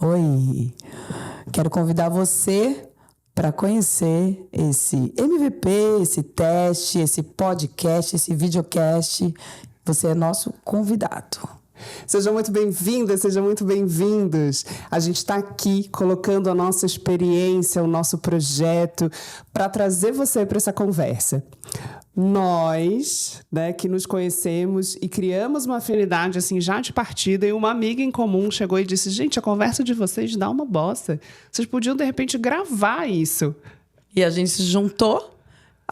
Oi, quero convidar você para conhecer esse MVP, esse teste, esse podcast, esse videocast. Você é nosso convidado. Sejam muito bem-vindas, sejam muito bem-vindos. A gente está aqui colocando a nossa experiência, o nosso projeto, para trazer você para essa conversa. Nós, que nos conhecemos e criamos uma afinidade assim já de partida, e uma amiga em comum chegou e disse: gente, a conversa de vocês dá uma bosta. Vocês podiam, de repente, gravar isso. E a gente se juntou.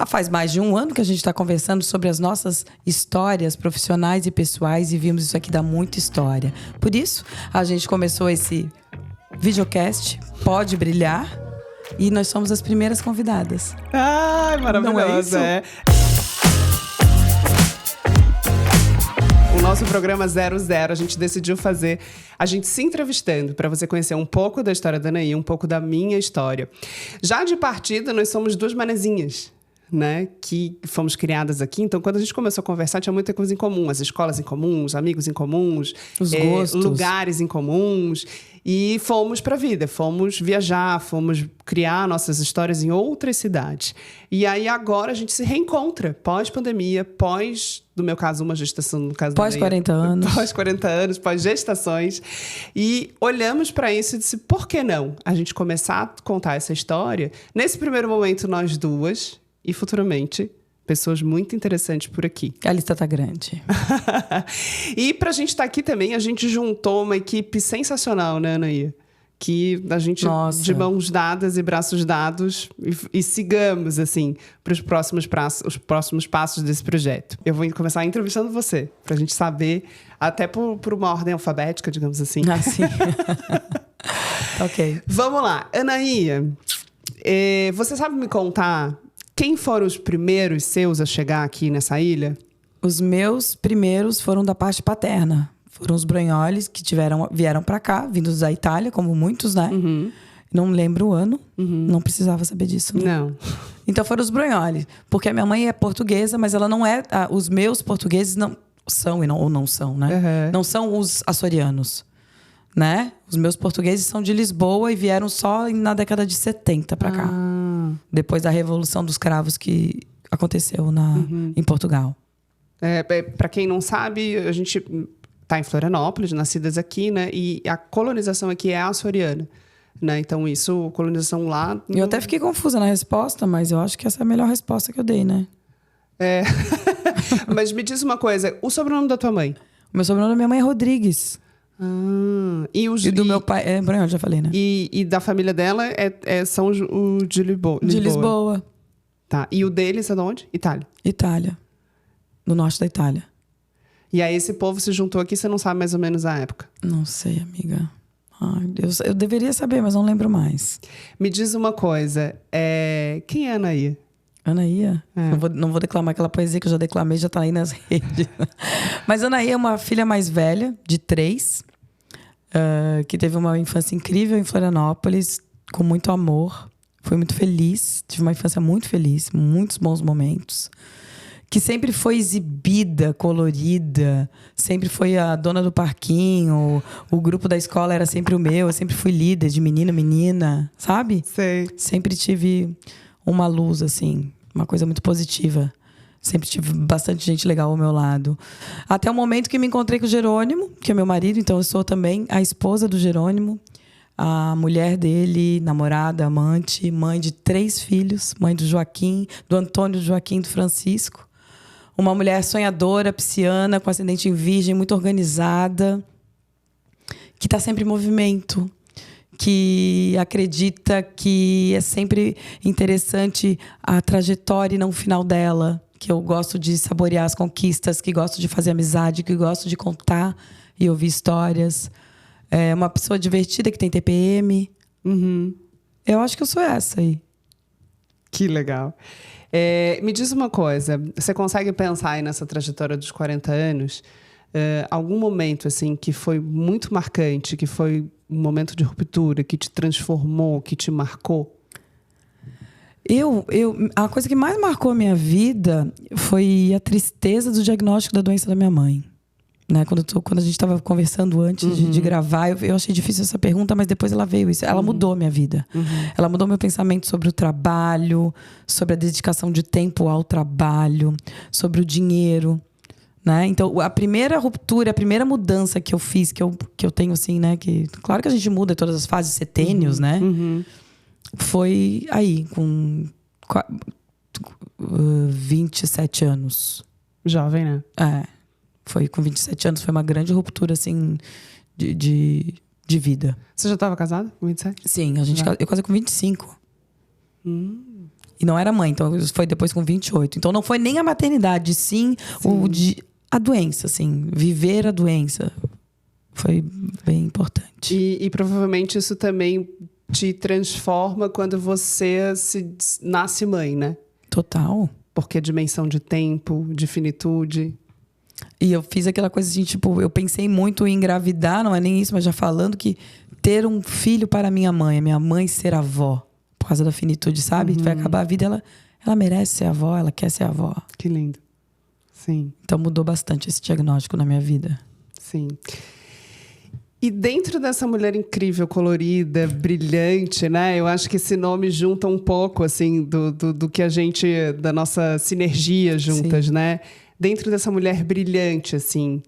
Faz mais de um ano que a gente está conversando sobre as nossas histórias profissionais e pessoais e vimos isso aqui dá muita história. Por isso, a gente começou esse videocast, Pode Brilhar, e nós somos as primeiras convidadas. Ai, maravilhosa. Não é isso? O nosso programa 00, a gente decidiu fazer a gente se entrevistando para você conhecer um pouco da história da Anaí, um pouco da minha história. Já de partida, nós somos duas manezinhas, que fomos criadas aqui. Então, quando a gente começou a conversar, tinha muita coisa em comum. As escolas em comuns, amigos em comuns, os gostos, lugares em comuns. E fomos para a vida, fomos viajar, fomos criar nossas histórias em outras cidades. E aí, agora, a gente se reencontra. Pós-pandemia, no meu caso, uma gestação, no caso pós 40 anos. Pós 40 anos, pós-gestações. E olhamos para isso e disse, por que não a gente começar a contar essa história? Nesse primeiro momento, nós duas... E futuramente, pessoas muito interessantes por aqui. A lista tá grande. E pra gente estar aqui também, a gente juntou uma equipe sensacional, né, Anaí? Que a gente, de mãos dadas e braços dados, e sigamos, assim, para os próximos passos desse projeto. Eu vou começar entrevistando você, pra gente saber, até por uma ordem alfabética, digamos assim. Ah, sim. Ok. Vamos lá. Anaí, você sabe me contar... Quem foram os primeiros seus a chegar aqui nessa ilha? Os meus primeiros foram da parte paterna. Foram os Brognoles que vieram para cá, vindos da Itália, como muitos, né? Uhum. Não lembro o ano. Uhum. Não precisava saber disso, né? Não. Então foram os Brognoles. Porque a minha mãe é portuguesa, mas ela não é... os meus portugueses não são, ou não são, né? Uhum. Não são os açorianos, né? Os meus portugueses são de Lisboa e vieram só na década de 70 para cá. Depois da Revolução dos Cravos que aconteceu em Portugal. Para quem não sabe, a gente está em Florianópolis, nascidas aqui, né? E a colonização aqui é açoriana, né? Então, colonização lá... Eu até fiquei confusa na resposta, mas eu acho que essa é a melhor resposta que eu dei, né? Mas me diz uma coisa, o sobrenome da tua mãe? O meu sobrenome da minha mãe é Rodrigues. E do meu pai é Brunhão, já falei, né? E da família dela são os de Lisboa. De Lisboa. Tá. E o deles é de onde? Itália. No norte da Itália. E aí esse povo se juntou aqui, você não sabe mais ou menos a época? Não sei, amiga. Ai, Deus, eu deveria saber, mas não lembro mais. Me diz uma coisa, quem é a Anaí? Anaí? Não vou declamar aquela poesia que eu já declamei, já tá aí nas redes. Mas Anaí é uma filha mais velha, de 3, que teve uma infância incrível em Florianópolis, com muito amor. Foi muito feliz, tive uma infância muito feliz, muitos bons momentos. Que sempre foi exibida, colorida, sempre foi a dona do parquinho, o grupo da escola era sempre o meu, eu sempre fui líder de menina, sabe? Sei. Sempre tive uma luz, assim, uma coisa muito positiva. Sempre tive bastante gente legal ao meu lado. Até o momento que me encontrei com o Jerônimo, que é meu marido, então eu sou também a esposa do Jerônimo, a mulher dele, namorada, amante, mãe de 3 filhos, mãe do Joaquim, do Antônio, do Joaquim, do Francisco. Uma mulher sonhadora, pisciana, com ascendente em virgem, muito organizada, que está sempre em movimento, que acredita que é sempre interessante a trajetória e não o final dela, que eu gosto de saborear as conquistas, que gosto de fazer amizade, que gosto de contar e ouvir histórias. É uma pessoa divertida que tem TPM. Uhum. Eu acho que eu sou essa aí. Que legal. Me diz uma coisa, você consegue pensar aí nessa trajetória dos 40 anos, algum momento assim que foi muito marcante, que foi um momento de ruptura, que te transformou, que te marcou? A coisa que mais marcou a minha vida foi a tristeza do diagnóstico da doença da minha mãe. Né? Quando a gente estava conversando antes de gravar, eu achei difícil essa pergunta, mas depois ela veio. Ela mudou a minha vida. Ela mudou meu pensamento sobre o trabalho, sobre a dedicação de tempo ao trabalho, sobre o dinheiro. Né? Então, a primeira ruptura, a primeira mudança que eu fiz, que eu tenho assim, né? Que, claro que a gente muda em todas as fases setênios, né? Foi aí, com 27 anos. Jovem, né? Foi com 27 anos, foi uma grande ruptura, assim, de vida. Você já estava casada com 27? Sim, eu casei com 25. E não era mãe, então foi depois com 28. Então não foi nem a maternidade, sim. A doença, assim, viver a doença. Foi bem importante. E provavelmente isso também te transforma quando você nasce mãe, né? Total. Porque a dimensão de tempo, de finitude. E eu fiz aquela coisa assim, tipo, eu pensei muito em engravidar, não é nem isso, mas já falando que ter um filho para minha mãe ser avó, por causa da finitude, sabe? Vai acabar a vida, ela merece ser avó, ela quer ser avó. Que lindo. Sim. Então mudou bastante esse diagnóstico na minha vida. Sim. E dentro dessa mulher incrível, colorida, brilhante, né? Eu acho que esse nome junta um pouco, assim, do que a gente... Da nossa sinergia juntas, né? Dentro dessa mulher brilhante, assim...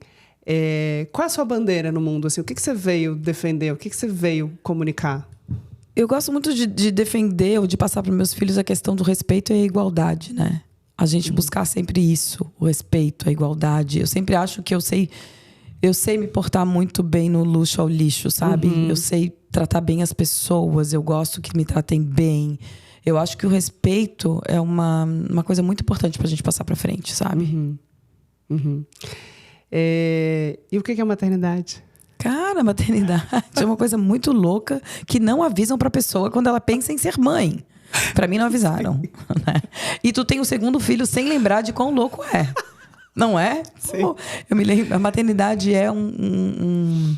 qual é a sua bandeira no mundo? Assim, o que você veio defender? O que você veio comunicar? Eu gosto muito de defender ou de passar para meus filhos a questão do respeito e a igualdade, né? A gente buscar sempre isso. O respeito, a igualdade. Eu sempre acho que eu sei me portar muito bem no luxo ao lixo, sabe? Eu sei tratar bem as pessoas, eu gosto que me tratem bem. Eu acho que o respeito é uma coisa muito importante pra gente passar pra frente, sabe? E o que é a maternidade? Cara, a maternidade é uma coisa muito louca que não avisam pra pessoa quando ela pensa em ser mãe. Pra mim não avisaram. Né? E tu tem o segundo filho sem lembrar de quão louco é. Não é? Pô, eu me lembro, a maternidade é um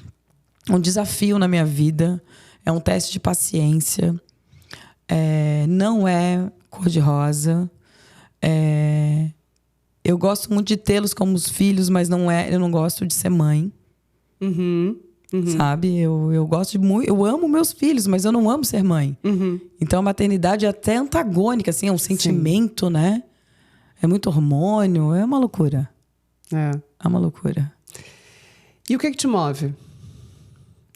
desafio na minha vida. É um teste de paciência. Não é cor-de-rosa. Eu gosto muito de tê-los como os filhos, mas eu não gosto de ser mãe. Sabe? Eu gosto muito. Eu amo meus filhos, mas eu não amo ser mãe. Então a maternidade é até antagônica, assim, é um sentimento, né? É muito hormônio, é uma loucura. É uma loucura. E o que te move?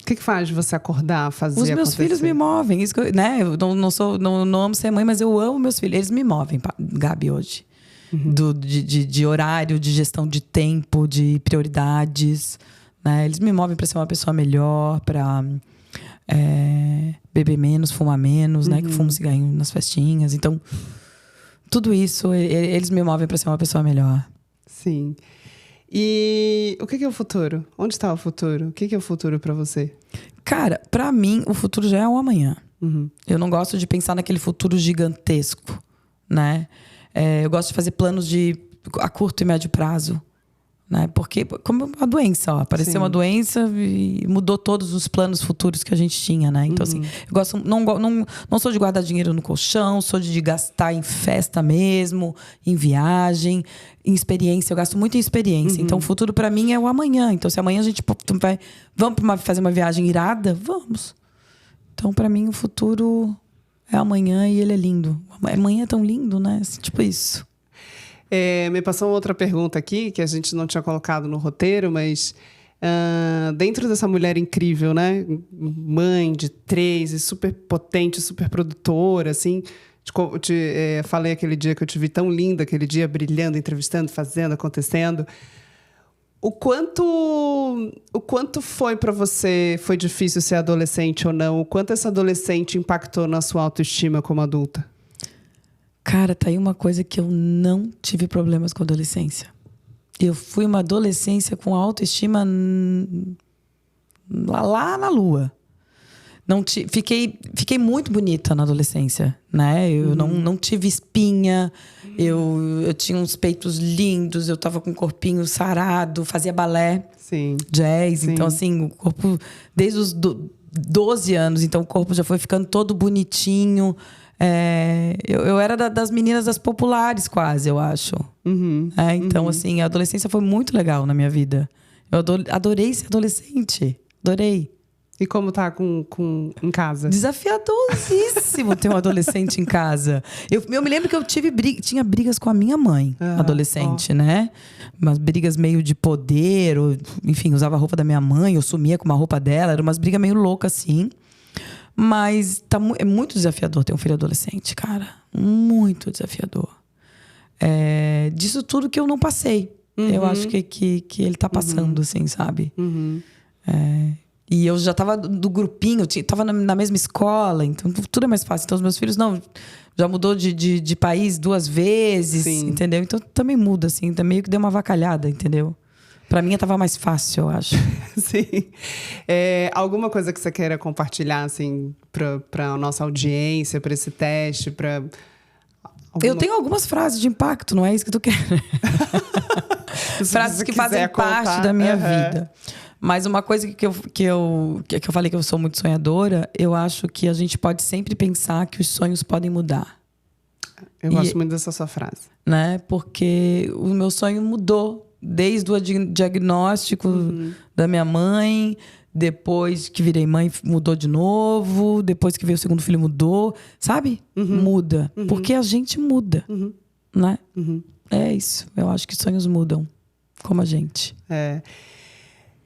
O que faz você acordar, fazer acontecer? Os meus filhos me movem. Isso que né? Eu não amo ser mãe, mas eu amo meus filhos. Eles me movem, Gabi, hoje. De horário, de gestão de tempo, de prioridades. Né? Eles me movem para ser uma pessoa melhor, para beber menos, fumar menos, né? Que fumo cigarrinho nas festinhas. Então, tudo isso, eles me movem para ser uma pessoa melhor. Sim. E o que é o futuro? Onde está o futuro? O que é o futuro para você? Cara, para mim, o futuro já é o amanhã. Eu não gosto de pensar naquele futuro gigantesco, né? Eu gosto de fazer planos a curto e médio prazo. Né? Porque, como a doença, apareceu uma doença e mudou todos os planos futuros que a gente tinha, né? Então, assim, eu gosto, não sou de guardar dinheiro no colchão, sou de gastar em festa mesmo, em viagem, em experiência. Eu gasto muito em experiência. Então, o futuro pra mim é o amanhã. Então, se amanhã a gente vamos fazer uma viagem irada, vamos. Então, pra mim, o futuro é amanhã e ele é lindo. Amanhã é tão lindo, né? Tipo isso. Me passou uma outra pergunta aqui, que a gente não tinha colocado no roteiro, mas dentro dessa mulher incrível, né? Mãe de 3, e super potente, super produtora, assim. Falei aquele dia que eu te vi tão linda, aquele dia brilhando, entrevistando, fazendo, acontecendo. O quanto foi para você, foi difícil ser adolescente ou não? O quanto essa adolescente impactou na sua autoestima como adulta? Cara, tá aí uma coisa que eu não tive problemas com a adolescência. Eu fui uma adolescência com autoestima lá na lua. Fiquei muito bonita na adolescência, né? Eu não tive espinha, eu tinha uns peitos lindos, eu tava com um corpinho sarado, fazia balé, jazz. Sim. Então, assim, o corpo, desde os 12 anos, então o corpo já foi ficando todo bonitinho. Eu era das meninas das populares, quase, eu acho. Então, assim, a adolescência foi muito legal na minha vida. Eu adorei ser adolescente. Adorei. E como tá em casa? Desafiadoríssimo ter um adolescente em casa. Eu me lembro que eu tinha brigas com a minha mãe, adolescente, né? Umas brigas meio de poder, ou, enfim, usava a roupa da minha mãe, eu sumia com uma roupa dela, era umas brigas meio loucas assim. Mas é muito desafiador ter um filho adolescente, cara. Muito desafiador. Disso tudo que eu não passei. Eu acho que ele tá passando, assim, sabe? E eu já tava do grupinho, tava na mesma escola, então tudo é mais fácil. Então os meus filhos, já mudou de país 2 vezes, sim, entendeu? Então também muda, assim, meio que deu uma avacalhada, entendeu? Pra mim tava mais fácil, eu acho. Sim. Alguma coisa que você queira compartilhar, assim, pra nossa audiência, pra esse teste, Eu tenho algumas frases de impacto, não é isso que tu quer? Frases que fazem parte da minha vida. Mas uma coisa que eu falei que eu sou muito sonhadora, eu acho que a gente pode sempre pensar que os sonhos podem mudar. Eu gosto muito dessa sua frase. Né? Porque o meu sonho mudou. Desde o diagnóstico da minha mãe, depois que virei mãe, mudou de novo, depois que veio o segundo filho, mudou. Sabe? Muda. Porque a gente muda. Né? É isso. Eu acho que sonhos mudam. Como a gente.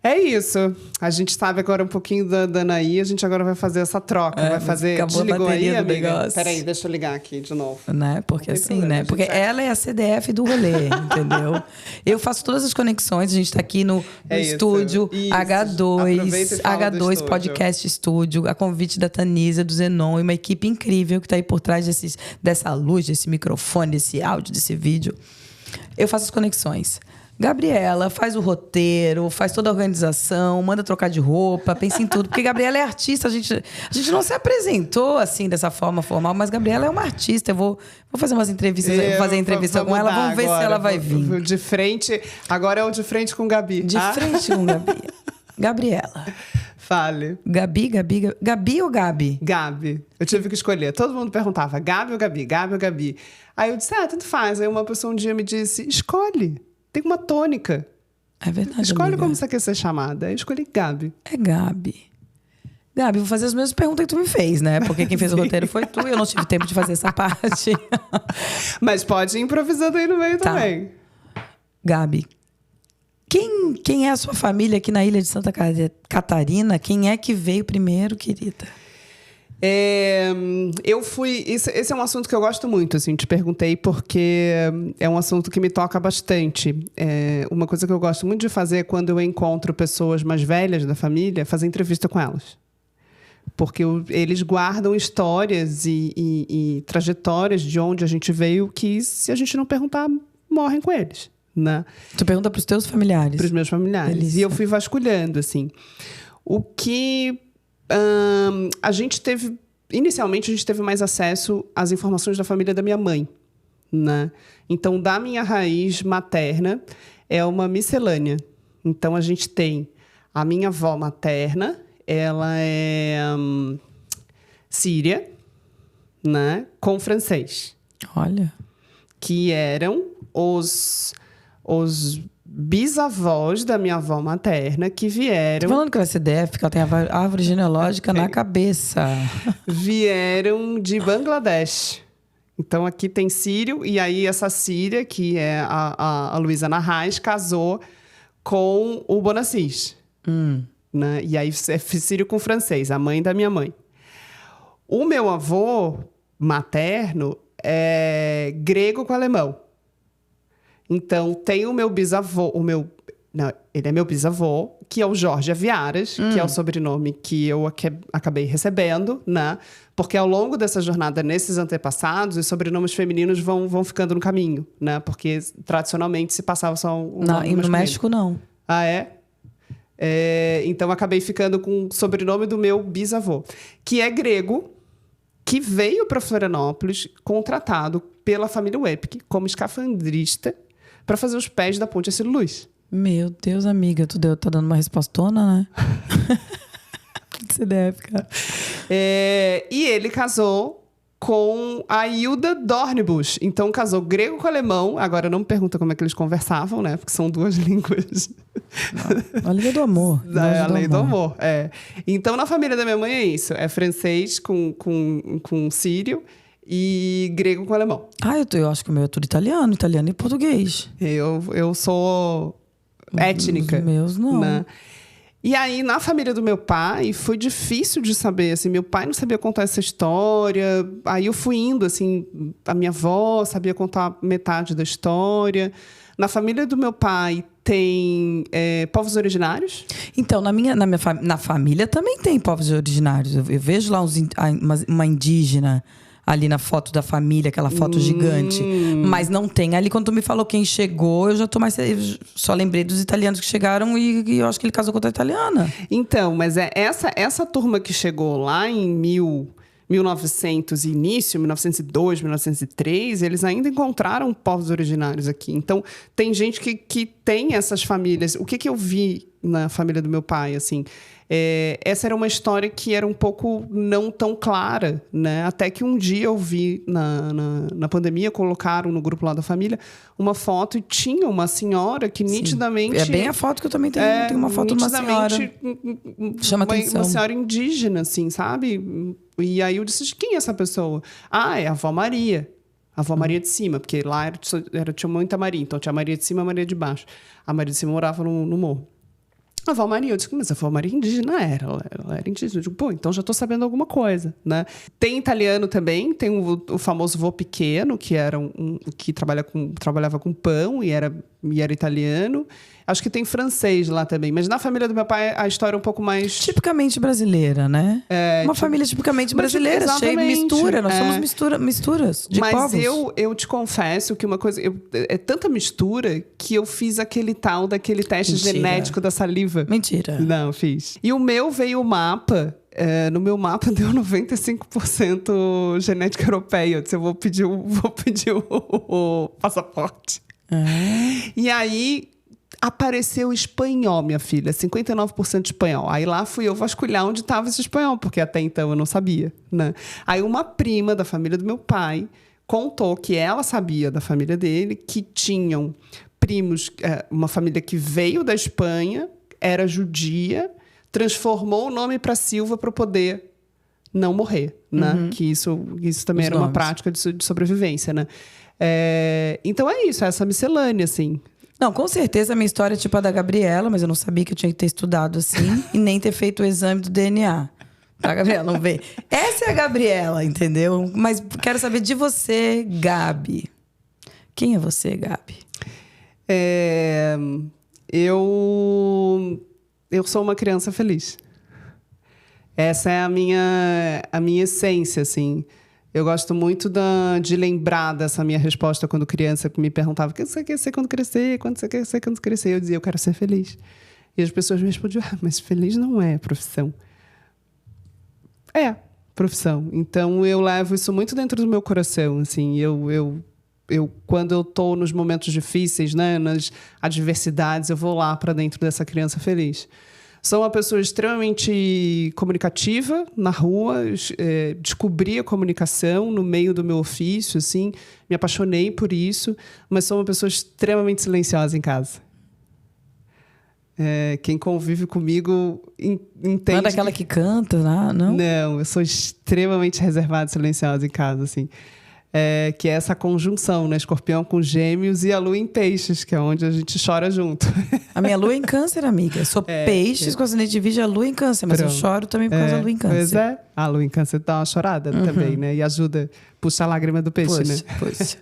É isso. A gente sabe agora um pouquinho da Anaí, a gente agora vai fazer essa troca. Vai fazer. Desligou aí, amiga? Peraí, deixa eu ligar aqui de novo. Né? Porque assim, problema, né? Porque ela é a CDF do rolê, entendeu? Eu faço todas as conexões, a gente tá aqui no estúdio H2 Podcast Estúdio, a convite da Tanisa, do Zenon, e uma equipe incrível que tá aí por trás dessa luz, desse microfone, desse áudio, desse vídeo. Eu faço as conexões. Gabriela faz o roteiro, faz toda a organização, manda trocar de roupa, pensa em tudo. Porque Gabriela é artista, a gente não se apresentou assim, dessa forma formal, mas Gabriela é uma artista. Eu vou fazer umas entrevistas, entrevista com ela, vamos ver se ela vai vir. De frente, agora é o de frente com Gabi. De frente com Gabi. Gabriela. Fale. Gabi ou Gabi? Gabi. Eu tive que escolher. Todo mundo perguntava, Gabi ou Gabi? Gabi ou Gabi? Aí eu disse, tanto faz. Aí uma pessoa um dia me disse, escolhe. Tem uma tônica. É verdade, escolhe amiga. como você quer ser chamada. Aí eu escolhi Gabi. É Gabi. Gabi, vou fazer as mesmas perguntas que tu me fez, né? Porque quem fez o roteiro foi tu e eu não tive tempo de fazer essa parte. Mas pode ir improvisando aí no meio também. Gabi, quem é a sua família aqui na ilha de Santa Catarina? Quem é que veio primeiro, querida? Esse é um assunto que eu gosto muito, assim, te perguntei porque é um assunto que me toca bastante. Uma coisa que eu gosto muito de fazer quando eu encontro pessoas mais velhas da família, é fazer entrevista com elas. Porque eles guardam histórias e trajetórias de onde a gente veio que, se a gente não perguntar, morrem com eles, né? Tu pergunta para os teus familiares? Para os meus familiares. Delícia. E eu fui vasculhando, assim. O que... Inicialmente, a gente teve mais acesso às informações da família da minha mãe, né? Então, da minha raiz materna, é uma miscelânea. Então, a gente tem a minha avó materna, ela é síria, né? Com francês. Olha. Que eram os bisavós da minha avó materna que vieram... Tô falando que ela é CDF, que ela tem a árvore genealógica na cabeça. Vieram de Bangladesh. Então, aqui tem sírio, e aí essa síria, que é a Luísa Narrais, casou com o Bonassis. Né? E aí é sírio com francês, a mãe da minha mãe. O meu avô materno é grego com alemão. Então, tem o meu bisavô... ele é meu bisavô, que é o Jorge Aviaras, que é o sobrenome que eu acabei recebendo, né? Porque ao longo dessa jornada, nesses antepassados, os sobrenomes femininos vão ficando no caminho, né? Porque, tradicionalmente, se passava só um nome no México, não. Ah, é? Então, acabei ficando com o sobrenome do meu bisavô, que é grego, que veio para Florianópolis, contratado pela família Wepke como escafandrista para fazer os pés da Ponte Ercílio Luz. Meu Deus, amiga, tá dando uma respostona, né? CDF, cara. E ele casou com a Hilda Dornbusch. Então, casou grego com alemão. Agora, não me pergunta como é que eles conversavam, né? Porque são duas línguas. A língua do amor. A lei do amor, Então, na família da minha mãe é isso. É francês com sírio e grego com alemão. Eu acho que o meu é tudo italiano e português. Eu sou étnica. Os meus, não. Né? E aí, na família do meu pai, foi difícil de saber, assim, meu pai não sabia contar essa história, aí eu fui indo, assim, a minha avó sabia contar metade da história. Na família do meu pai tem povos originários? Então, na família também tem povos originários. Eu vejo lá uma indígena ali na foto da família, aquela foto gigante. Mas não tem. Ali, quando tu me falou quem chegou, eu já tô mais... Eu só lembrei dos italianos que chegaram e eu acho que ele casou com outra italiana. Então, mas essa turma que chegou lá em 1900 e início, 1902, 1903, eles ainda encontraram povos originários aqui. Então, tem gente que tem essas famílias. O que eu vi na família do meu pai, assim... essa era uma história que era um pouco não tão clara, né? Até que um dia eu vi na pandemia, colocaram no grupo lá da família uma foto e tinha uma senhora que nitidamente... É bem a foto que eu também tenho. Tem uma foto de uma senhora. Chama atenção. Uma senhora indígena, assim, sabe? E aí eu disse, quem é essa pessoa? É a avó Maria. A avó Maria de cima, porque lá tinha muita Maria. Então tinha a Maria de cima e a Maria de baixo. A Maria de cima morava no morro. A avó Maria, eu disse, mas a avó Maria indígena ela era indígena. Eu digo, então já estou sabendo alguma coisa, né? Tem italiano também, tem o famoso vô pequeno, que era que trabalhava com pão e era italiano. Acho que tem francês lá também. Mas na família do meu pai, a história é um pouco mais... Tipicamente brasileira, né? Uma família tipicamente brasileira, cheia de mistura. Nós somos misturas de povos. Mas eu te confesso que uma coisa... é tanta mistura que eu fiz aquele daquele teste genético da saliva. Mentira. Não, fiz. E o meu veio o mapa... no meu mapa deu 95% genética europeia. Eu disse, eu vou pedir o passaporte. E aí... apareceu espanhol, minha filha. 59% espanhol. Aí lá fui eu vasculhar onde estava esse espanhol, porque até então eu não sabia, né? Aí uma prima da família do meu pai contou que ela sabia da família dele, que tinham primos, uma família que veio da Espanha, era judia, transformou o nome para Silva para poder não morrer, né? Que isso também era uma prática de sobrevivência, né? Então é isso, essa miscelânea, assim. Não, com certeza a minha história é tipo a da Gabriela, mas eu não sabia que eu tinha que ter estudado assim e nem ter feito o exame do DNA. Tá, Gabriela? Não vê. Essa é a Gabriela, entendeu? Mas quero saber de você, Gabi. Quem é você, Gabi? Eu sou uma criança feliz. Essa é a minha essência, assim. Eu gosto muito de lembrar dessa minha resposta quando criança, que me perguntava o que você quer ser quando crescer, quando você quer ser quando crescer. Eu dizia, eu quero ser feliz. E as pessoas me respondiam, mas feliz não é profissão. É profissão. Então, eu levo isso muito dentro do meu coração. Assim, quando eu estou nos momentos difíceis, né, nas adversidades, eu vou lá para dentro dessa criança feliz. Sou uma pessoa extremamente comunicativa na rua, descobri a comunicação no meio do meu ofício, assim, me apaixonei por isso, mas sou uma pessoa extremamente silenciosa em casa. Quem convive comigo entende... Não é daquela que canta, não? Não, eu sou extremamente reservada e silenciosa em casa, assim. Que é essa conjunção, né? Escorpião com Gêmeos e a Lua em Peixes, que é onde a gente chora junto. A minha Lua é em Câncer, amiga. Eu sou Peixes com ascendente de Virgem, a Lua em Câncer, mas eu choro também por causa da Lua em Câncer. Pois é. A Lua em Câncer dá uma chorada também, né? E ajuda, puxa a lágrima do peixe, né? Puxa.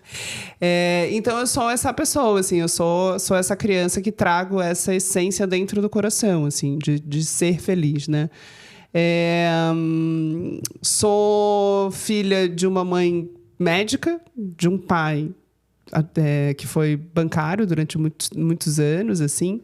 Então, eu sou essa pessoa, assim. Eu sou essa criança que trago essa essência dentro do coração, assim, de ser feliz, né? Sou filha de uma mãe médica, de um pai que foi bancário durante muitos anos, assim.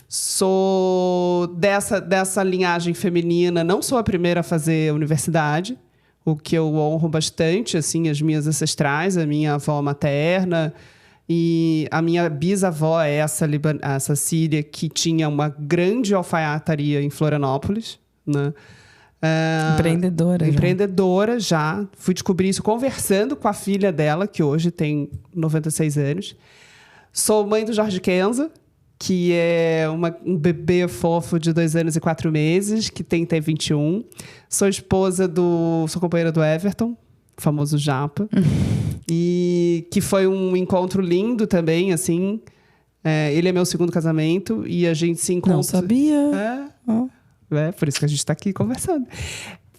Sou dessa linhagem feminina, não sou a primeira a fazer universidade, o que eu honro bastante, assim, as minhas ancestrais, a minha avó materna e a minha bisavó é essa síria que tinha uma grande alfaiataria em Florianópolis, né? Empreendedora já. Fui descobrir isso conversando com a filha dela, que hoje tem 96 anos. Sou mãe do Jorge Kenza, que é um bebê fofo de 2 anos e 4 meses, que tem até 21. Sou sou companheira do Everton, famoso Japa. E que foi um encontro lindo também, assim. Ele é meu segundo casamento e a gente se encontra... Não sabia. Por isso que a gente está aqui conversando.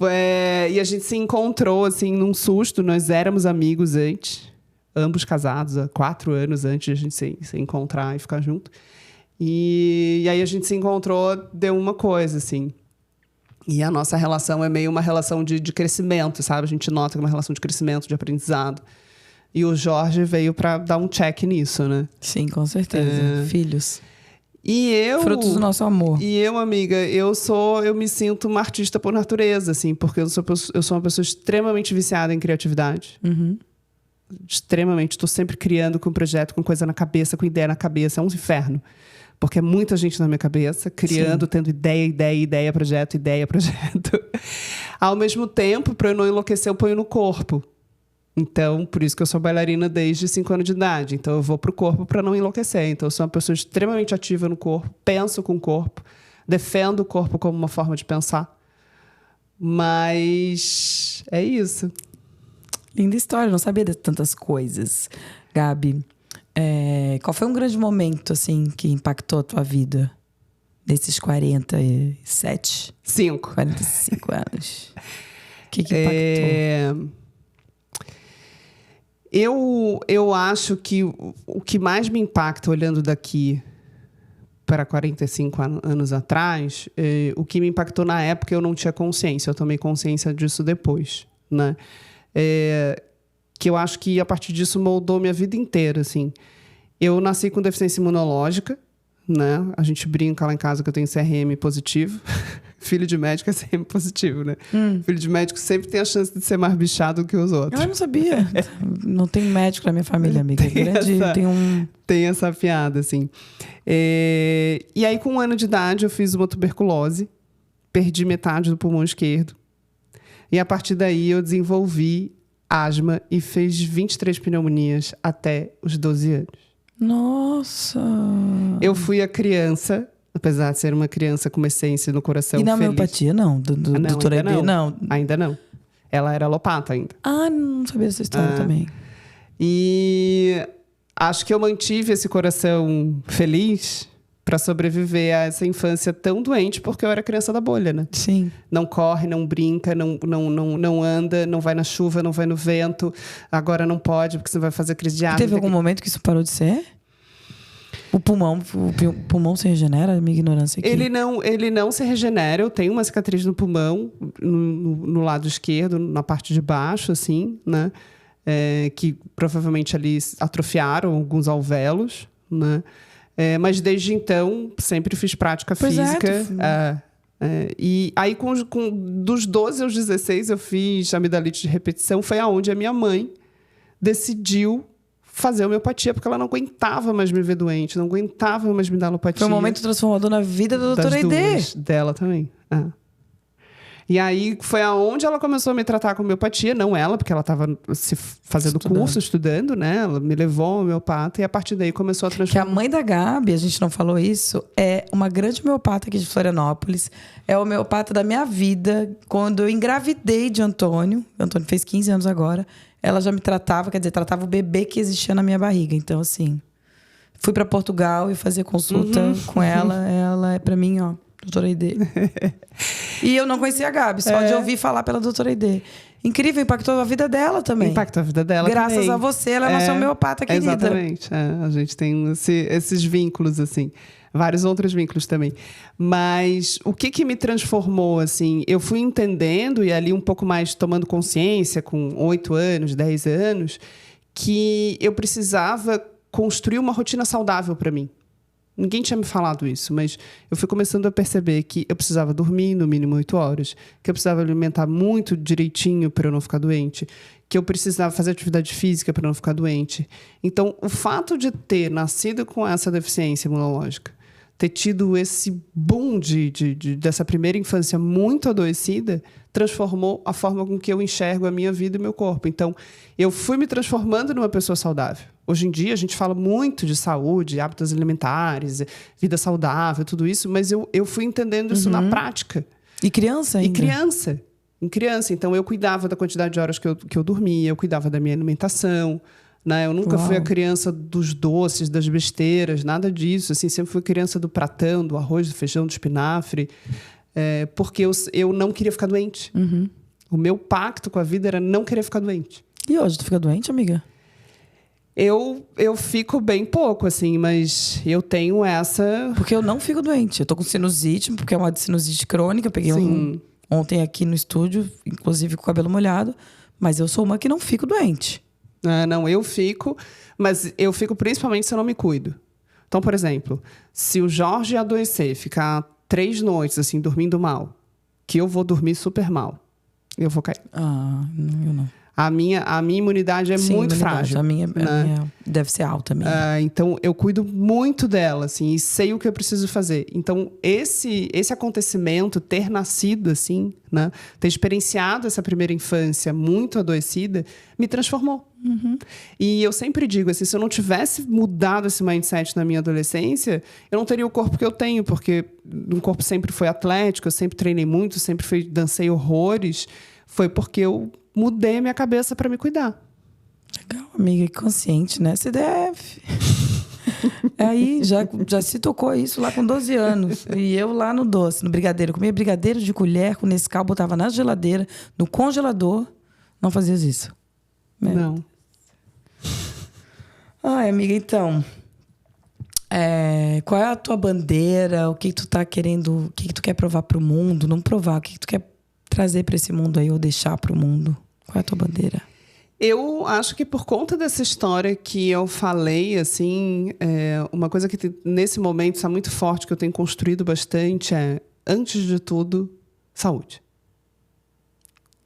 E a gente se encontrou, assim, num susto. Nós éramos amigos antes, ambos casados, há 4 anos antes de a gente se encontrar e ficar junto. E aí a gente se encontrou, deu uma coisa, assim. E a nossa relação é meio uma relação de crescimento, sabe? A gente nota que é uma relação de crescimento, de aprendizado. E o Jorge veio para dar um check nisso, né? Sim, com certeza. Filhos. E eu... Frutos do nosso amor. E eu, amiga, eu me sinto uma artista por natureza, assim. Porque eu sou uma pessoa extremamente viciada em criatividade. Extremamente. Estou sempre criando com projeto, com coisa na cabeça, com ideia na cabeça. É um inferno. Porque é muita gente na minha cabeça, criando, Sim. tendo ideia, projeto. Ao mesmo tempo, para eu não enlouquecer, eu ponho no corpo. Então, por isso que eu sou bailarina desde 5 anos de idade. Então, eu vou pro corpo para não enlouquecer. Então, eu sou uma pessoa extremamente ativa no corpo, penso com o corpo, defendo o corpo como uma forma de pensar. Mas é isso. Linda história, não sabia de tantas coisas. Gabi, qual foi um grande momento, assim, que impactou a tua vida? Desses 47? 45 anos. O que impactou? Eu acho que o que mais me impacta, olhando daqui para 45 anos atrás, o que me impactou na época eu não tinha consciência. Eu tomei consciência disso depois, né? Que eu acho que a partir disso moldou minha vida inteira, assim. Eu nasci com deficiência imunológica, né? A gente brinca lá em casa que eu tenho CRM positivo. Filho de médico é CRM positivo, né? Filho de médico sempre tem a chance de ser mais bichado do que os outros. Eu não sabia. Não tem médico na minha família, amiga. Tem essa piada, assim. E aí, com 1 ano de idade, eu fiz uma tuberculose. Perdi metade do pulmão esquerdo. E, a partir daí, eu desenvolvi asma e fiz 23 pneumonias até os 12 anos. Nossa! Eu fui a criança... Apesar de ser uma criança com uma essência no coração feliz. E na homeopatia, não? Doutora Ede, não? Ainda não. Ela era alopata ainda. Não sabia dessa história também. E acho que eu mantive esse coração feliz para sobreviver a essa infância tão doente, porque eu era criança da bolha, né? Sim. Não corre, não brinca, não anda, não vai na chuva, não vai no vento. Agora não pode, porque você vai fazer crise de asma. Teve algum momento que isso parou de ser? O pulmão se regenera? Minha ignorância aqui. Ele não se regenera. Eu tenho uma cicatriz no pulmão, no lado esquerdo, na parte de baixo, assim, né? Que provavelmente ali atrofiaram alguns alvéolos, né? Mas desde então, sempre fiz prática física. E aí, dos 12 aos 16, eu fiz amidalite de repetição. Foi aonde a minha mãe decidiu fazer homeopatia, porque ela não aguentava mais me ver doente, não aguentava mais me dar alopatia. Foi um momento transformador na vida da doutora Aide. Dela também. E aí foi aonde ela começou a me tratar com homeopatia, não ela, porque ela estava fazendo curso, estudando, né? Ela me levou ao homeopata e a partir daí começou a transformar. Que a mãe da Gabi, a gente não falou isso, é uma grande homeopata aqui de Florianópolis. É a homeopata da minha vida. Quando eu engravidei de Antônio fez 15 anos agora, ela já me tratava, quer dizer, tratava o bebê que existia na minha barriga. Então, assim, fui para Portugal e fazia consulta com ela. Ela é para mim, ó, doutora Aide. E eu não conhecia a Gabi, só de ouvir falar pela doutora Aide. Incrível, impactou a vida dela também. Impactou a vida dela Graças também. A você, ela é nossa homeopata querida. Exatamente. A gente tem esses vínculos, assim. Vários outros vínculos também. Mas o que me transformou, assim? Eu fui entendendo, e ali um pouco mais tomando consciência, com 8 anos, 10 anos, que eu precisava construir uma rotina saudável para mim. Ninguém tinha me falado isso, mas eu fui começando a perceber que eu precisava dormir no mínimo 8 horas, que eu precisava alimentar muito direitinho para eu não ficar doente, que eu precisava fazer atividade física para não ficar doente. Então, o fato de ter nascido com essa deficiência imunológica, ter tido esse boom dessa primeira infância muito adoecida, transformou a forma com que eu enxergo a minha vida e meu corpo. Então, eu fui me transformando numa pessoa saudável. Hoje em dia, a gente fala muito de saúde, hábitos alimentares, vida saudável, tudo isso, mas eu fui entendendo isso na prática. E criança ainda? Em criança. Então, eu cuidava da quantidade de horas que eu dormia, eu cuidava da minha alimentação, né? Eu nunca fui a criança dos doces, das besteiras, nada disso. Assim, sempre fui criança do pratão, do arroz, do feijão, do espinafre, porque eu não queria ficar doente. O meu pacto com a vida era não querer ficar doente. E hoje, tu fica doente, amiga? Eu fico bem pouco, assim, mas eu tenho essa... Porque eu não fico doente. Eu tô com sinusite, porque é uma sinusite crônica. Eu peguei ontem aqui no estúdio, inclusive com o cabelo molhado. Mas eu sou uma que não fico doente. Não, eu fico, mas eu fico principalmente se eu não me cuido. Então, por exemplo, se o Jorge adoecer, ficar 3 noites, assim, dormindo mal, que eu vou dormir super mal, eu vou cair. Eu não. A minha imunidade é muito frágil. A minha deve ser alta mesmo. Então, eu cuido muito dela, assim, e sei o que eu preciso fazer. Então, esse acontecimento, ter nascido assim, né, ter experienciado essa primeira infância muito adoecida, me transformou. E eu sempre digo, assim, se eu não tivesse mudado esse mindset na minha adolescência, eu não teria o corpo que eu tenho, porque o corpo sempre foi atlético, eu sempre treinei muito, sempre dancei horrores. Foi porque eu mudei a minha cabeça para me cuidar. Legal, amiga, que consciente, né? CDF. Aí já se tocou isso lá com 12 anos. E eu lá no doce, no brigadeiro. Comia brigadeiro de colher com Nescau, botava na geladeira, no congelador. Não fazias isso? Não. Ai, amiga, então... qual é a tua bandeira? O que tu tá querendo... O que tu quer provar pro mundo? Não provar, o que tu quer trazer para esse mundo aí ou deixar para o mundo? Qual é a tua bandeira? Eu acho que por conta dessa história que eu falei, assim, uma coisa que nesse momento está muito forte, que eu tenho construído bastante, antes de tudo, saúde.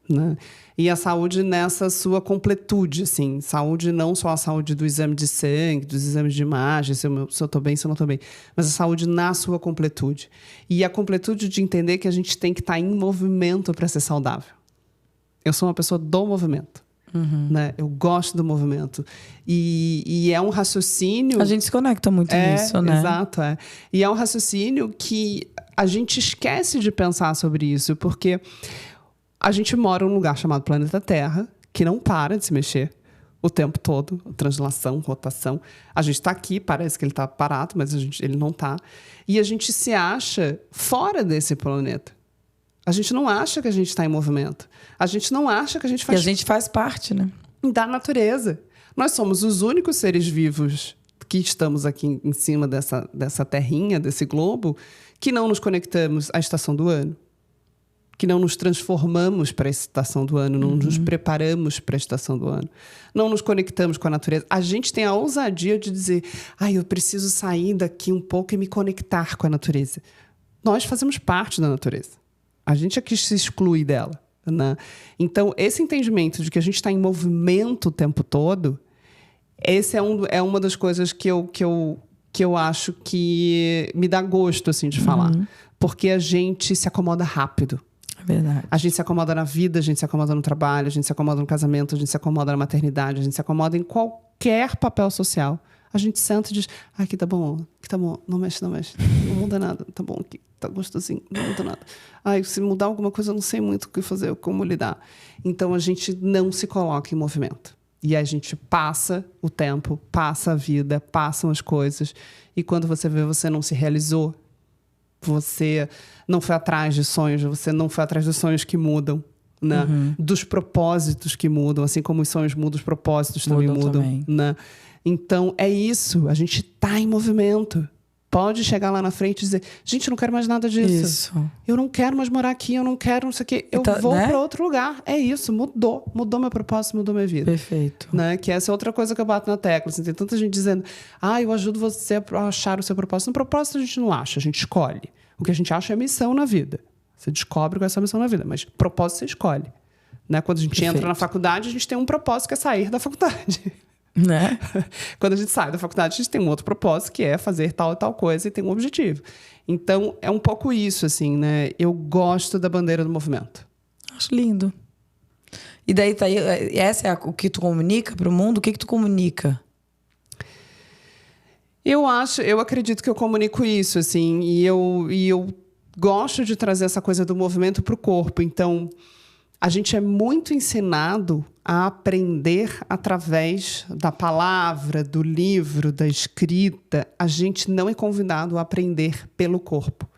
Né? E a saúde nessa sua completude, assim. Saúde não só a saúde do exame de sangue, dos exames de imagem, se eu estou bem, se eu não estou bem, mas a saúde na sua completude. E a completude de entender que a gente tem que estar em movimento para ser saudável. Eu sou uma pessoa do movimento. Né? Eu gosto do movimento. E é um raciocínio... A gente se conecta muito nisso, né? Exato, E é um raciocínio que a gente esquece de pensar sobre isso, porque... A gente mora num lugar chamado planeta Terra, que não para de se mexer o tempo todo. Translação, rotação. A gente está aqui, parece que ele está parado, mas ele não está. E a gente se acha fora desse planeta. A gente não acha que a gente está em movimento. A gente não acha que a gente faz... E a gente faz parte, né? Da natureza. Nós somos os únicos seres vivos que estamos aqui em cima dessa terrinha, desse globo, que não nos conectamos à estação do ano. Que não nos transformamos para a estação do ano, não nos preparamos para a estação do ano, não nos conectamos com a natureza. A gente tem a ousadia de dizer, eu preciso sair daqui um pouco e me conectar com a natureza. Nós fazemos parte da natureza. A gente é que se exclui dela. Né? Então, esse entendimento de que a gente está em movimento o tempo todo, esse é uma das coisas que eu acho que me dá gosto assim, de falar. Porque a gente se acomoda rápido. Verdade. A gente se acomoda na vida, a gente se acomoda no trabalho, a gente se acomoda no casamento, a gente se acomoda na maternidade, a gente se acomoda em qualquer papel social. A gente senta e diz, aqui tá bom, não mexe, não muda nada, tá bom, aqui tá gostosinho, não muda nada. Se mudar alguma coisa, eu não sei muito o que fazer, como lidar. Então, a gente não se coloca em movimento. E a gente passa o tempo, passa a vida, passam as coisas, e quando você vê, você não se realizou. Você não foi atrás de sonhos, você não foi atrás dos sonhos que mudam, né? Dos propósitos que mudam, assim como os sonhos mudam, os propósitos também mudam. Né? Então, é isso, a gente está em movimento. Pode chegar lá na frente e dizer, gente, eu não quero mais nada disso. Isso. Eu não quero mais morar aqui, eu não quero não sei o quê. Eu vou para outro lugar. É isso, mudou meu propósito, mudou minha vida. Perfeito. Né? Que essa é outra coisa que eu bato na tecla. Assim, tem tanta gente dizendo, eu ajudo você a achar o seu propósito. No propósito a gente não acha, a gente escolhe. O que a gente acha é missão na vida. Você descobre qual é a sua missão na vida, mas propósito você escolhe. Né? Quando a gente entra na faculdade, a gente tem um propósito que é sair da faculdade. Né? Quando a gente sai da faculdade, a gente tem um outro propósito, que é fazer tal e tal coisa e tem um objetivo. Então, é um pouco isso, assim, né? Eu gosto da bandeira do movimento. Acho lindo. E daí, tá aí, essa é o que tu comunica pro mundo? O que tu comunica? Eu acredito que eu comunico isso, assim, e eu gosto de trazer essa coisa do movimento pro corpo. Então, a gente é muito ensinado a aprender através da palavra, do livro, da escrita. A gente não é convidado a aprender pelo corpo.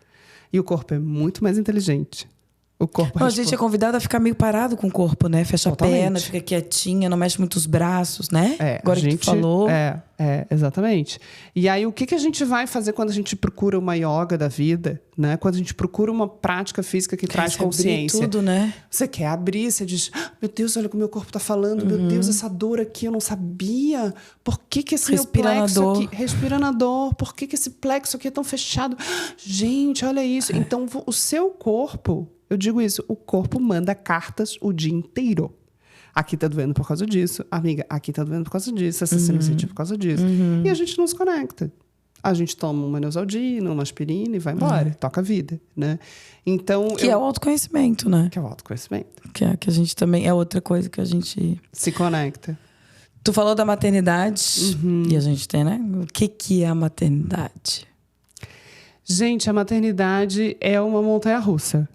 E o corpo é muito mais inteligente. O corpo A gente é convidado a ficar meio parado com o corpo, né? Fecha Totalmente. a perna, fica quietinha, não mexe muito os braços, né? Agora que tu falou. Exatamente. E aí, o que a gente vai fazer quando a gente procura uma yoga da vida, né? Quando a gente procura uma prática física que traz consciência. Tudo, né? Você quer abrir, você diz, meu Deus, olha o que o meu corpo está falando. Meu Deus, essa dor aqui, eu não sabia. Por que esse meu plexo aqui... Respira na dor. Por que esse plexo aqui é tão fechado? Gente, olha isso. Então, o seu corpo... Eu digo isso, o corpo manda cartas o dia inteiro. Aqui tá doendo por causa disso. Amiga, aqui tá doendo por causa disso. Essa sinusite por causa disso. E a gente não se conecta. A gente toma uma Neosaldina, uma aspirina e vai embora. Toca a vida, né? Então... Que é o autoconhecimento, né? Que é o autoconhecimento. Que a gente também... É outra coisa que a gente... Se conecta. Tu falou da maternidade. E a gente tem, né? O que é a maternidade? Gente, a maternidade é uma montanha-russa.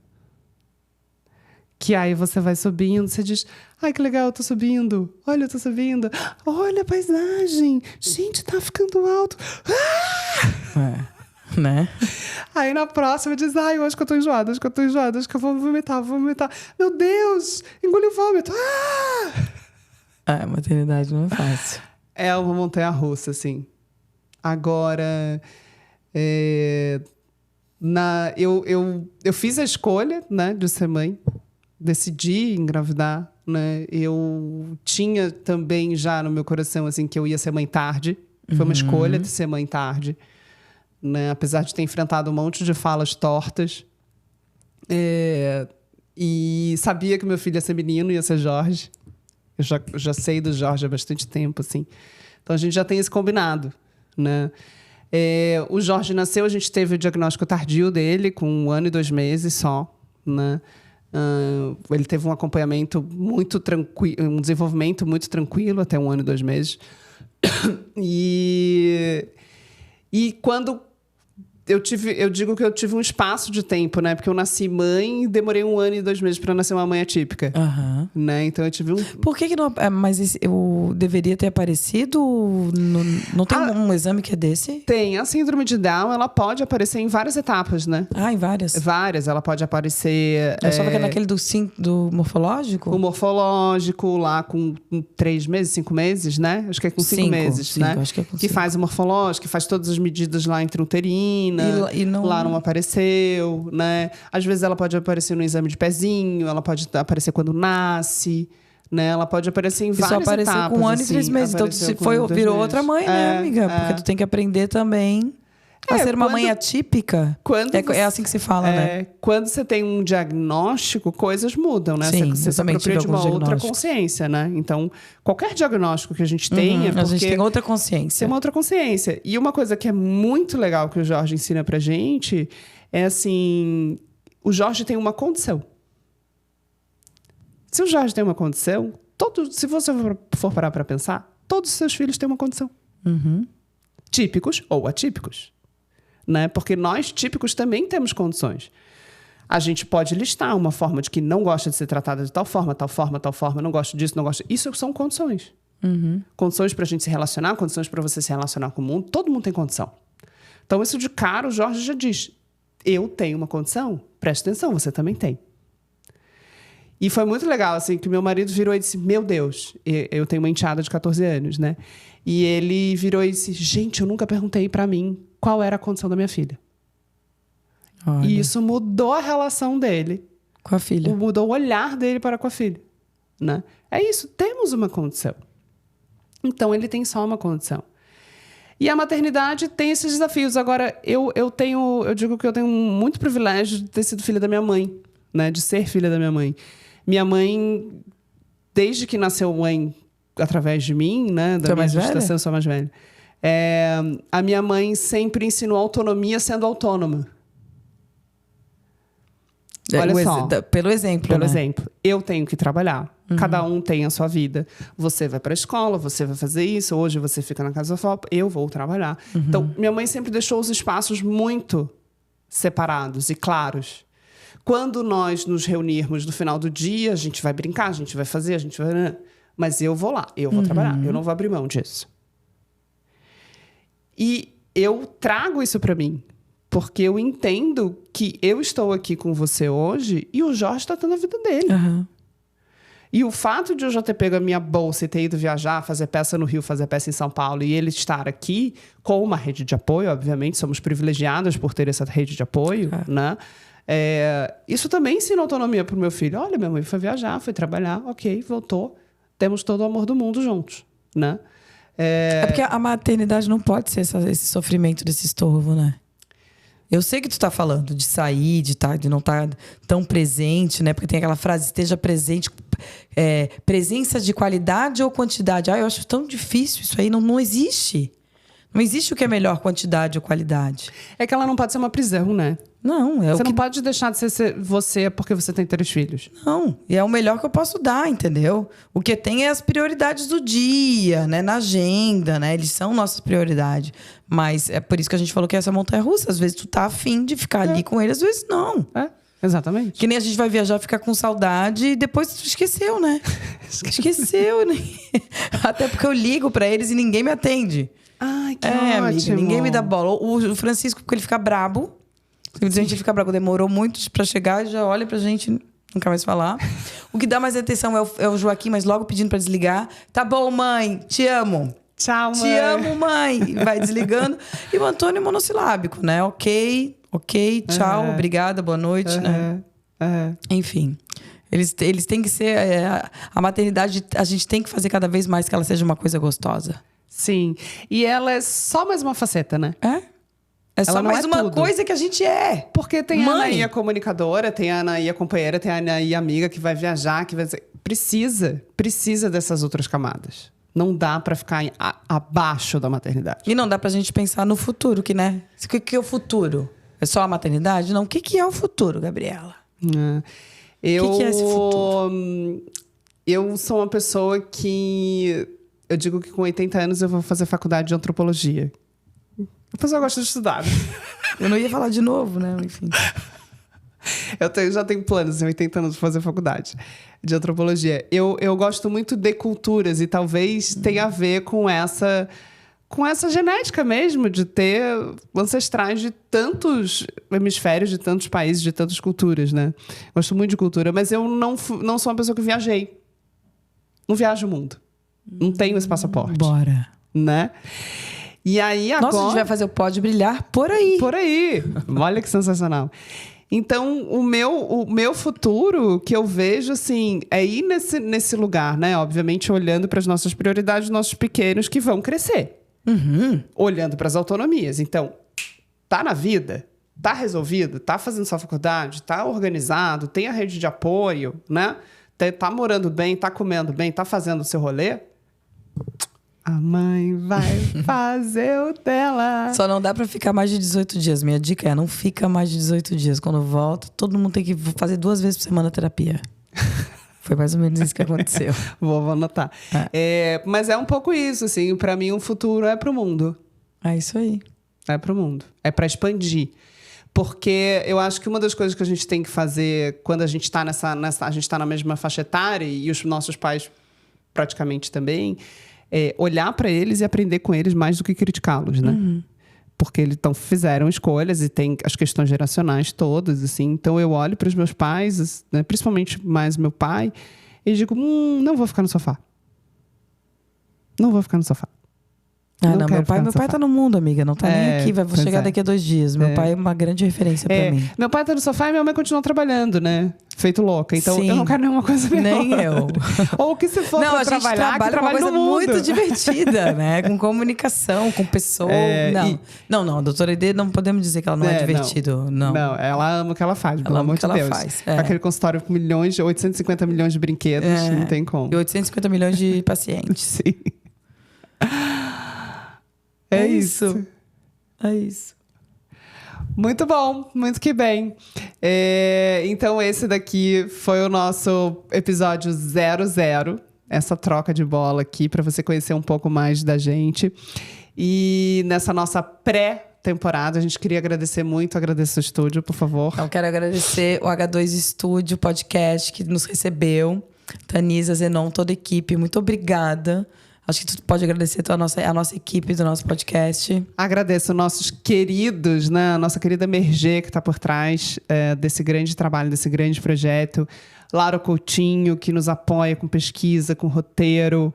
Que aí você vai subindo, você diz, ai, que legal, eu tô subindo. Olha, eu tô subindo. Olha a paisagem. Gente, tá ficando alto. Né? Aí na próxima diz, ai, eu acho que eu tô enjoada, acho que eu vou vomitar. Meu Deus, engoli o vômito. A maternidade não é fácil. É uma montanha-russa, assim. Agora, eu fiz a escolha, né, de ser mãe. Decidi engravidar, né? Eu tinha também já no meu coração assim que eu ia ser mãe tarde. Foi uma escolha de ser mãe tarde, né? Apesar de ter enfrentado um monte de falas tortas. E sabia que meu filho ia ser menino, ia ser Jorge. Eu já sei do Jorge há bastante tempo, assim. Então a gente já tem esse combinado, né? O Jorge nasceu, a gente teve o diagnóstico tardio dele com 1 ano e 2 meses só, né? Ele teve um acompanhamento muito tranquilo, um desenvolvimento muito tranquilo até 1 ano e 2 meses. E quando eu digo que eu tive um espaço de tempo, né? Porque eu nasci mãe e demorei 1 ano e 2 meses para nascer uma mãe atípica. Né? Então eu tive um... Por que não... Mas eu deveria ter aparecido? Não tem um exame que é desse? Tem. A síndrome de Down, ela pode aparecer em várias etapas, né? Em várias? Várias. Ela pode aparecer... Eu só que é naquele do morfológico? O morfológico, lá com 3 meses, 5 meses, né? Acho que é com 5 meses, né? Acho que é com que faz o morfológico, que faz todas as medidas lá intrauterina. E não... Lá não apareceu, né? Às vezes ela pode aparecer no exame de pezinho, ela pode aparecer quando nasce, né? Ela pode aparecer em várias etapas. Só apareceu com 1 ano e 3 meses. Então virou outra mãe, né, amiga? Porque tu tem que aprender também a ser uma mãe atípica. É assim que se fala, né? Quando você tem um diagnóstico, coisas mudam, né? Sim, você se apropria de uma outra consciência, né? Então, qualquer diagnóstico que a gente tem é porque... A gente tem outra consciência. Tem uma outra consciência. E uma coisa que é muito legal que o Jorge ensina pra gente é assim... O Jorge tem uma condição. Se o Jorge tem uma condição, se você for parar pra pensar, todos os seus filhos têm uma condição. Típicos ou atípicos. Né? Porque nós, típicos, também temos condições. A gente pode listar uma forma de que não gosta de ser tratada de tal forma, não gosta disso, não gosta... Isso são condições. Condições para a gente se relacionar, condições para você se relacionar com o mundo. Todo mundo tem condição. Então, isso de cara, o Jorge já diz. Eu tenho uma condição, preste atenção, você também tem. E foi muito legal, assim, que meu marido virou e disse, meu Deus, eu tenho uma enteada de 14 anos, né? E ele virou e disse, gente, eu nunca perguntei pra mim qual era a condição da minha filha. Olha. E isso mudou a relação dele. Com a filha. Mudou o olhar dele para com a filha, né? É isso, temos uma condição. Então, ele tem só uma condição. E a maternidade tem esses desafios. Agora, eu digo que eu tenho muito privilégio de ter sido filha da minha mãe, né? De ser filha da minha mãe. Minha mãe, desde que nasceu mãe, através de mim, né? Da minha gestação, eu sou mais velha. A minha mãe sempre ensinou autonomia sendo autônoma. Olha só. Pelo exemplo, Pelo né? exemplo. Eu tenho que trabalhar. Cada um tem a sua vida. Você vai para a escola, você vai fazer isso. Hoje você fica na casa da sua avó. Eu vou trabalhar. Então, minha mãe sempre deixou os espaços muito separados e claros. Quando nós nos reunirmos no final do dia, a gente vai brincar, a gente vai fazer, a gente vai... Mas eu vou lá, eu vou trabalhar. Eu não vou abrir mão disso. E eu trago isso para mim. Porque eu entendo que eu estou aqui com você hoje e o Jorge está tendo a vida dele. E o fato de eu já ter pego a minha bolsa e ter ido viajar, fazer peça no Rio, fazer peça em São Paulo, e ele estar aqui com uma rede de apoio, obviamente, somos privilegiadas por ter essa rede de apoio, né? Isso também ensina autonomia para o meu filho. Olha, minha mãe foi viajar, foi trabalhar, ok, voltou. Temos todo o amor do mundo juntos, né? Porque a maternidade não pode ser esse sofrimento desse estorvo, né? Eu sei que tu tá falando de sair, de não estar tão presente, né? Porque tem aquela frase, esteja presente, presença de qualidade ou quantidade. Eu acho tão difícil isso aí, não existe. Não existe o que é melhor, quantidade ou qualidade. É que ela não pode ser uma prisão, né? Não, você não pode deixar de ser você porque você tem 3 filhos. Não, e é o melhor que eu posso dar, entendeu? O que tem é as prioridades do dia, né? Na agenda, né? Eles são nossas prioridades. Mas é por isso que a gente falou que essa montanha-russa. Às vezes tu tá afim de ficar ali com ele, às vezes não. Exatamente. Que nem a gente vai viajar, ficar com saudade e depois tu esqueceu, né? Esqueceu, né? Até porque eu ligo pra eles e ninguém me atende. Ai, que ótimo. Amiga, ninguém me dá bola. O Francisco, porque ele fica brabo. Simplesmente ele fica brabo. Demorou muito pra chegar e já olha pra gente, nunca mais falar. O que dá mais atenção é o Joaquim, mas logo pedindo pra desligar. Tá bom, mãe, te amo. Tchau, mãe. Te amo, mãe. Vai desligando. E o Antônio monossilábico, né? Ok, tchau, obrigada, boa noite, né? Enfim. Eles têm que ser... a maternidade, a gente tem que fazer cada vez mais que ela seja uma coisa gostosa. Sim. E ela é só mais uma faceta, né? É só mais uma coisa que a gente é. Porque tem a Anaí, a comunicadora, tem a Anaí, a companheira, tem a Anaí, a amiga que vai viajar, que vai dizer... Precisa dessas outras camadas. Não dá pra ficar abaixo da maternidade. E não dá pra gente pensar no futuro, né? O que é o futuro? É só a maternidade? Não. O que é o futuro, Gabriela? O que é esse futuro? Eu sou uma pessoa que... Eu digo que com 80 anos eu vou fazer faculdade de antropologia. A pessoa gosta de estudar. Eu não ia falar de novo, né? Enfim. Já tenho planos, em 80 anos, de fazer faculdade de antropologia. Eu gosto muito de culturas e talvez tenha a ver com essa genética mesmo, de ter ancestrais de tantos hemisférios, de tantos países, de tantas culturas, né? Gosto muito de cultura, mas eu não sou uma pessoa que viajei. Não viajo o mundo. Não tenho esse passaporte. Bora. Né? E aí agora... Nossa, a gente vai fazer o Pode Brilhar por aí. Por aí. Olha que sensacional. Então, o meu futuro, que eu vejo, assim, é ir nesse lugar, né? Obviamente, olhando para as nossas prioridades, nossos pequenos que vão crescer. Olhando para as autonomias. Então, tá na vida, tá resolvido, tá fazendo sua faculdade, tá organizado, tem a rede de apoio, né? Tá morando bem, tá comendo bem, tá fazendo o seu rolê. A mãe vai fazer o dela. Só não dá pra ficar mais de 18 dias. Minha dica é, não fica mais de 18 dias. Quando volta, todo mundo tem que fazer 2 vezes por semana terapia. Foi mais ou menos isso que aconteceu. Vou anotar. Mas é um pouco isso, assim. Pra mim, o futuro é pro mundo. É isso aí. É pro mundo. É pra expandir. Porque eu acho que uma das coisas que a gente tem que fazer quando a gente tá a gente tá na mesma faixa etária, e os nossos pais praticamente também... olhar para eles e aprender com eles mais do que criticá-los, né? Porque eles fizeram escolhas e tem as questões geracionais todas, assim. Então, eu olho para os meus pais, né, principalmente mais meu pai, e digo, não vou ficar no sofá. Não vou ficar no sofá. Ah, não, meu pai tá no mundo, amiga. Não tá nem aqui, vai chegar daqui a 2 dias. Meu pai é uma grande referência pra mim. Meu pai tá no sofá e minha mãe continua trabalhando, né? Feito louca. Então, Sim. eu não quero nenhuma coisa melhor. Nem eu. Ou que se for pra trabalhar, que trabalhe com uma coisa no mundo. muito divertida, né? Com comunicação, com pessoas. Não, a doutora Aide, não podemos dizer que ela não é divertida. Não, ela ama o que ela faz, pelo amor de Deus. Faz, aquele consultório com 850 milhões de brinquedos, não tem como. E 850 milhões de pacientes. Sim. É isso. É isso. Muito bom, muito que bem. Então, esse daqui foi o nosso episódio 00. Essa troca de bola aqui, para você conhecer um pouco mais da gente. E nessa nossa pré-temporada, a gente queria agradecer muito. Agradeço o estúdio, por favor. Então, quero agradecer o H2 Estúdio Podcast, que nos recebeu. Tanisa, Zenon, toda a equipe. Muito obrigada. Acho que tu pode agradecer a nossa equipe do nosso podcast. Agradeço nossos queridos, né? A nossa querida Mergê, que está por trás desse grande trabalho, desse grande projeto. Laura Coutinho, que nos apoia com pesquisa, com roteiro.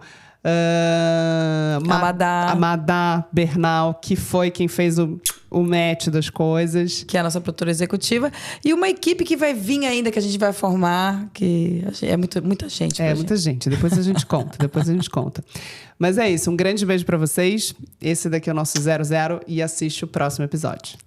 Amadá Bernal, que foi quem fez o match das coisas. Que é a nossa produtora executiva. E uma equipe que vai vir ainda, que a gente vai formar, que é muita gente. Muita gente. Depois a gente conta. Mas é isso. Um grande beijo pra vocês. Esse daqui é o nosso 00 e assiste o próximo episódio.